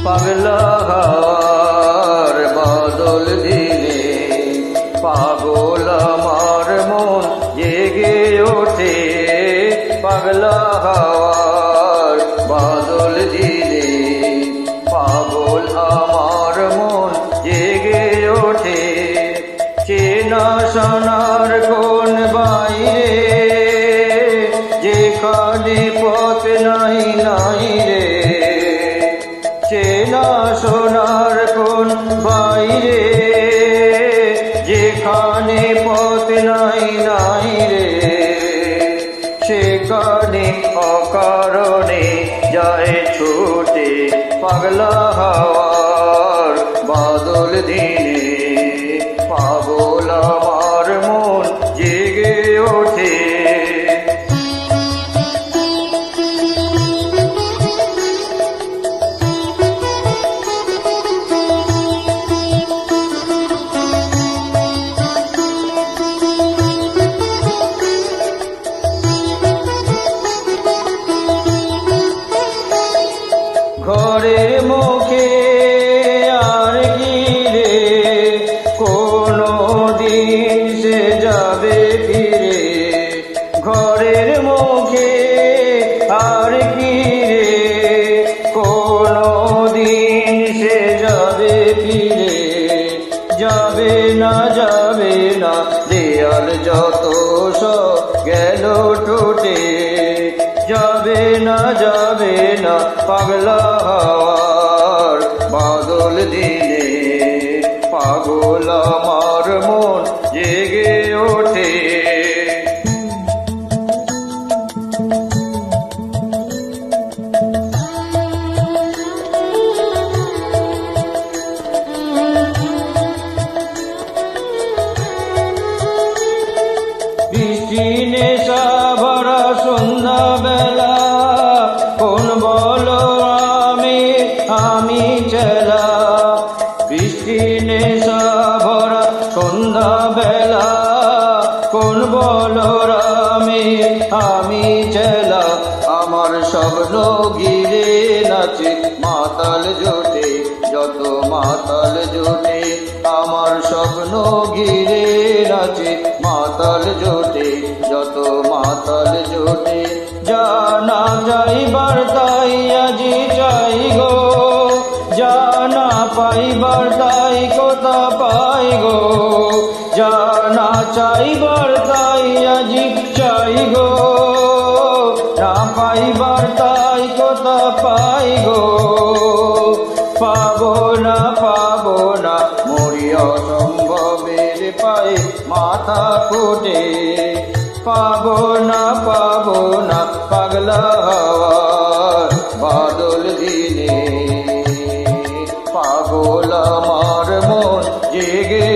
পাগলা হাওয়ার বাদল দিনে পাগল আমার মন জেগে ওঠে। পাগলা হাওয়ার বাদল দিনে পাগল আমার মন জেগে ওঠে। চেনা সোনার কোন বাইরে যেখানে পথ নাই নাই রে। চেনা সোনার কোন বাইরে যেখানে পথ নাই নাই রে। সেখানে অকারণে যায় ছুটে। পাগলা হাওয়ার বাদল দিনে পাগল আমার মন জেগে ওঠে। ঘরে মুখে আর গিরে কোনো দিন সে যাবে ফিরে। ঘরের মুখে আর গিরে কোনো দিন সে যাবে ফিরে। যাবে না দেয়াল যত সব গেল টুটে। যাবে না পাগলা হাওয়ার বাদল দিনে পাগল আমার মন জেগে ওঠে। বৃষ্টি নেশা ভরা সন্ধ্যা বেলা কোন বলো আমি চেলা। বৃষ্টি নেশা ভরা সন্ধ্যা বেলা কোন বলো আমি চেলা। আমার স্বপ্ন ঘিরে নাচে মাতাল জোটে যত মাতাল জোটে। আমার স্বপ্ন ঘিরে নাচে মাতাল জোটে যত মাতাল জোটে। জানা যাইবার তাই আজি চাই গো, জানা পাইবার তাই কোথা পাই গো। জানা চাইবার তাই আজি চাই গো, না পাইবার তাই কোথা পাই গো। পাবো না মরি অসম্ভবের পায়ে মাথা ফুটে। পাবো না পাগলা হাওয়ার বাদল দিনে পাগল আমার মন জেগে